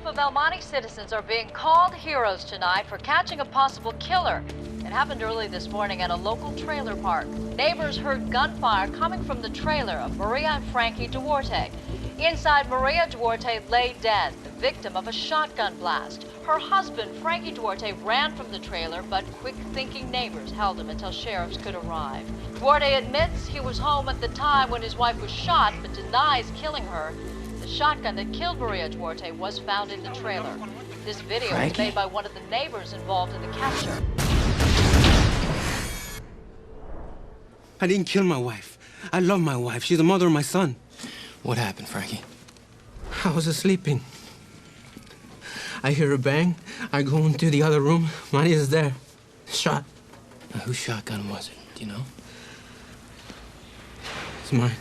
group of El Monte citizens are being called heroes tonight for catching a possible killer. It happened early this morning at a local trailer park. Neighbors heard gunfire coming from the trailer of Maria and Frankie Duarte. Inside, Maria Duarte lay dead, the victim of a shotgun blast. Her husband, Frankie Duarte, ran from the trailer, but quick-thinking neighbors held him until sheriffs could arrive. Duarte admits he was home at the time when his wife was shot, but denies killing her. The shotgun that killed Maria Duarte was found in the trailer. This video was made by one of the neighbors involved in the capture. I didn't kill my wife. I love my wife. She's the mother of my son. What happened, Frankie? I was sleeping. I hear a bang. I go into the other room. Maria's there. Shot. Now, whose shotgun was it? Do you know? It's mine.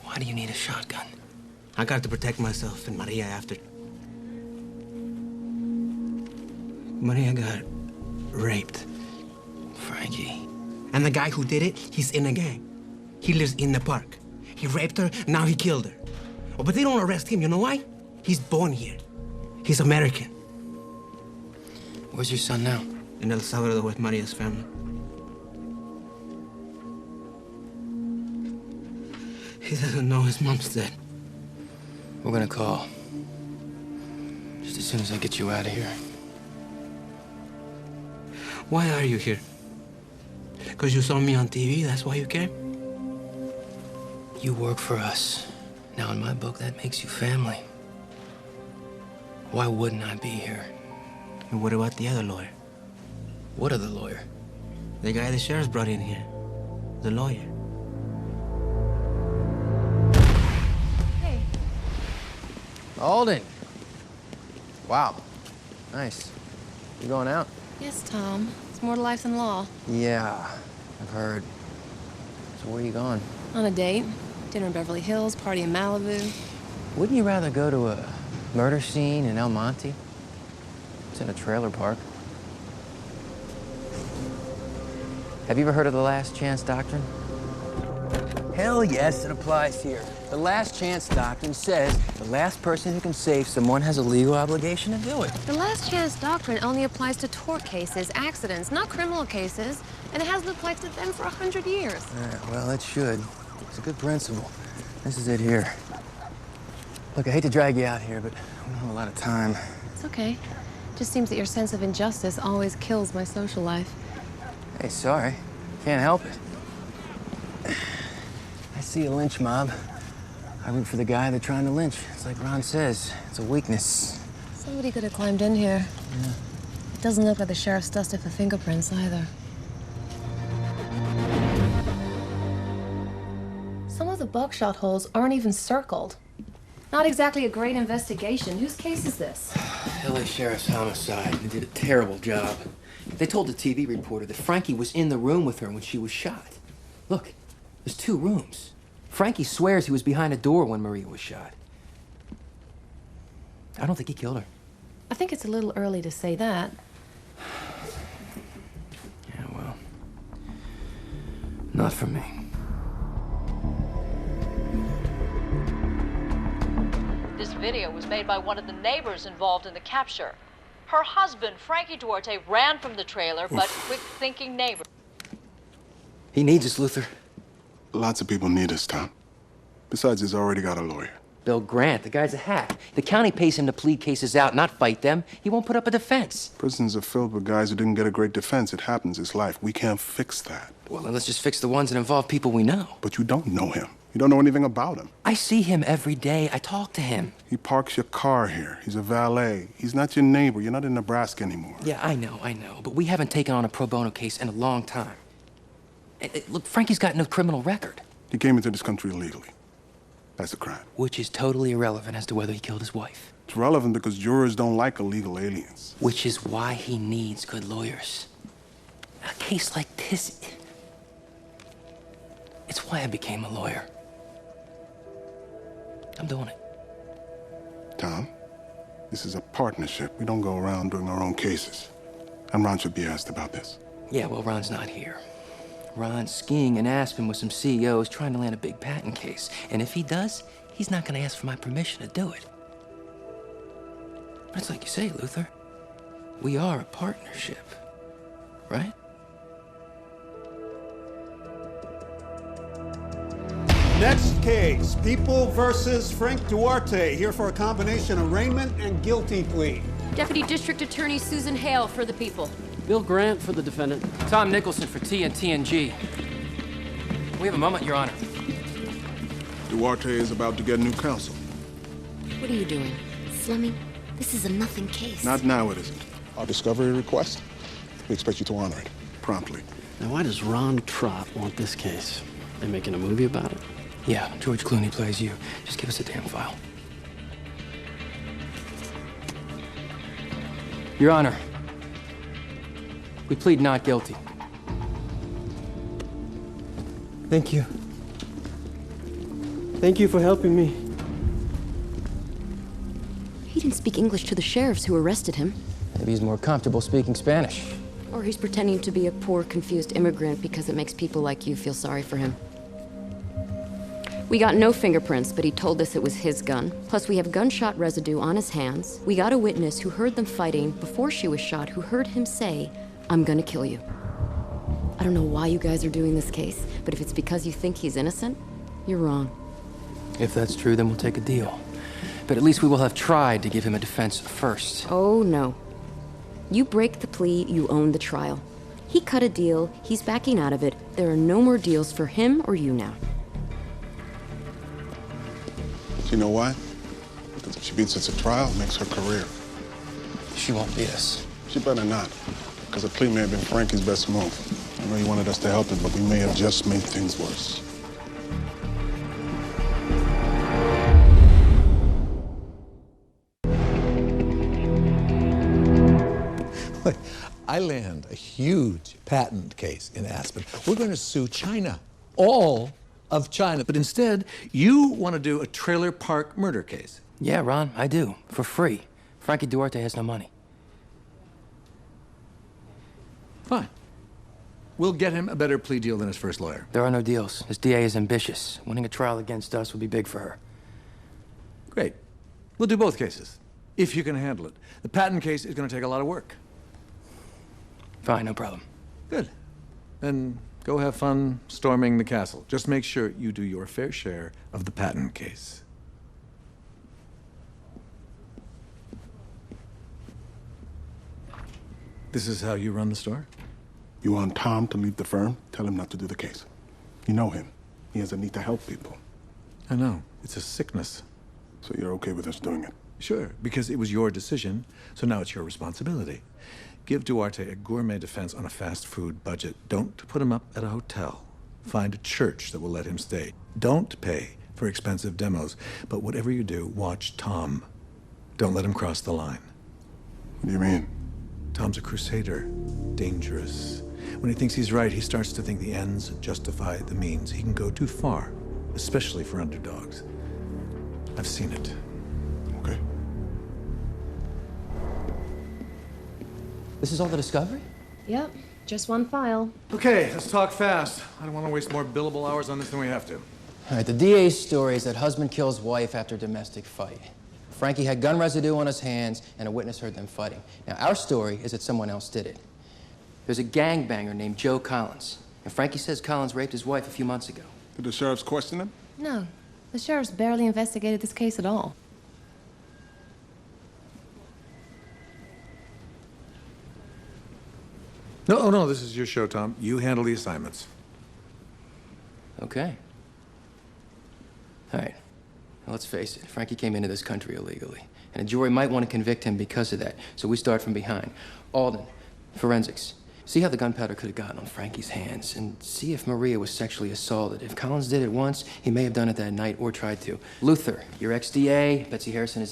Why do you need a shotgun? I got to protect myself and Maria after. Maria got raped. Frankie. And the guy who did it, he's in a gang. He lives in the park. He raped her, now he killed her. Oh, but they don't arrest him, you know why? He's born here. He's American. Where's your son now? In El Salvador with Maria's family. He doesn't know his mom's dead. We're gonna call. Just as soon as I get you out of here. Why are you here? Because you saw me on TV, that's why you came? You work for us. Now, in my book, that makes you family. Why wouldn't I be here? And what about the other lawyer? What other lawyer? The guy the sheriff brought in here. The lawyer. Hey. Alden. Wow. Nice. You going out? Yes, Tom. It's more to life than law. Yeah, I've heard. So where are you going? On a date. Dinner in Beverly Hills, party in Malibu. Wouldn't you rather go to a murder scene in El Monte? It's in a trailer park. Have you ever heard of the last chance doctrine? Hell yes, it applies here. The last chance doctrine says the last person who can save someone has a legal obligation to do it. The last chance doctrine only applies to tort cases, accidents, not criminal cases, and it hasn't applied to them for 100 years. Well, it should. It's a good principle. This is it here. Look, I hate to drag you out here, but we don't have a lot of time. It's okay. Just seems that your sense of injustice always kills my social life. Hey, sorry. Can't help it. I see a lynch mob. I root for the guy they're trying to lynch. It's like Ron says, it's a weakness. Somebody could have climbed in here. Yeah. It doesn't look like the sheriff's dusted for fingerprints either. Some of the buckshot holes aren't even circled. Not exactly a great investigation. Whose case is this? LA Sheriff's homicide. They did a terrible job. They told the TV reporter that Frankie was in the room with her when she was shot. Look, there's 2 rooms. Frankie swears he was behind a door when Maria was shot. I don't think he killed her. I think it's a little early to say that. Yeah, well, not for me. This video was made by one of the neighbors involved in the capture. Her husband, Frankie Duarte, ran from the trailer, but quick-thinking neighbors. He needs us, Luther. Lots of people need us, Tom. Besides, he's already got a lawyer. Bill Grant, the guy's a hack. The county pays him to plead cases out, not fight them. He won't put up a defense. Prisons are filled with guys who didn't get a great defense. It happens, it's life. We can't fix that. Well, then let's just fix the ones that involve people we know. But you don't know him. You don't know anything about him. I see him every day. I talk to him. He parks your car here. He's a valet. He's not your neighbor. You're not in Nebraska anymore. Yeah, I know. But we haven't taken on a pro bono case in a long time. Look, Frankie's got no criminal record. He came into this country illegally. That's a crime. Which is totally irrelevant as to whether he killed his wife. It's relevant because jurors don't like illegal aliens. Which is why he needs good lawyers. A case like this, it's why I became a lawyer. I'm doing it. Tom, this is a partnership. We don't go around doing our own cases. And Ron should be asked about this. Yeah, well, Ron's not here. Ron's skiing in Aspen with some CEOs trying to land a big patent case. And if he does, he's not going to ask for my permission to do it. But it's like you say, Luther. We are a partnership, right? Next case, People versus Frank Duarte, here for a combination arraignment and guilty plea. Deputy District Attorney Susan Hale for the people. Bill Grant for the defendant. Tom Nicholson for TNT&G. We have a moment, Your Honor. Duarte is about to get new counsel. What are you doing? Slumming? This is a nothing case. Not now, it isn't. Our discovery request, we expect you to honor it promptly. Now, why does Ron Trott want this case? They making a movie about it? Yeah, George Clooney plays you. Just give us a damn file. Your Honor, we plead not guilty. Thank you. Thank you for helping me. He didn't speak English to the sheriffs who arrested him. Maybe he's more comfortable speaking Spanish. Or he's pretending to be a poor, confused immigrant because it makes people like you feel sorry for him. We got no fingerprints, but he told us it was his gun. Plus, we have gunshot residue on his hands. We got a witness who heard them fighting before she was shot, who heard him say, "I'm gonna kill you." I don't know why you guys are doing this case, but if it's because you think he's innocent, you're wrong. If that's true, then we'll take a deal. But at least we will have tried to give him a defense first. Oh, no. You break the plea, you own the trial. He cut a deal, he's backing out of it. There are no more deals for him or you now. Do you know why? Because if she beats us at trial, it makes her career. She won't beat us. She better not, because a plea may have been Frankie's best move. I know he wanted us to help him, but we may have just made things worse. I land a huge patent case in Aspen. We're going to sue China, all of China. But instead, you want to do a trailer park murder case. Yeah, Ron, I do. For free. Frankie Duarte has no money. Fine. We'll get him a better plea deal than his first lawyer. There are no deals. His DA is ambitious. Winning a trial against us would be big for her. Great. We'll do both cases, if you can handle it. The patent case is going to take a lot of work. Fine, no problem. Good. Then go have fun storming the castle. Just make sure you do your fair share of the patent case. This is how you run the store? You want Tom to leave the firm? Tell him not to do the case. You know him. He has a need to help people. I know. It's a sickness. So you're okay with us doing it? Sure, because it was your decision, so now it's your responsibility. Give Duarte a gourmet defense on a fast food budget. Don't put him up at a hotel. Find a church that will let him stay. Don't pay for expensive demos. But whatever you do, watch Tom. Don't let him cross the line. What do you mean? Tom's a crusader. Dangerous. When he thinks he's right, he starts to think the ends justify the means. He can go too far, especially for underdogs. I've seen it. Okay. This is all the discovery? Yep, just one file. Okay, let's talk fast. I don't want to waste more billable hours on this than we have to. All right, the DA's story is that husband kills wife after domestic fight. Frankie had gun residue on his hands, and a witness heard them fighting. Now, our story is that someone else did it. There's a gangbanger named Joe Collins, and Frankie says Collins raped his wife a few months ago. Did the sheriffs question him? No, the sheriff's barely investigated this case at all. No, oh no, this is your show, Tom. You handle the assignments. Okay. All right. Now, let's face it, Frankie came into this country illegally, and a jury might want to convict him because of that, so we start from behind. Alden, forensics. See how the gunpowder could have gotten on Frankie's hands, and see if Maria was sexually assaulted. If Collins did it once, he may have done it that night or tried to. Luther, your ex-DA, Betsy Harrison is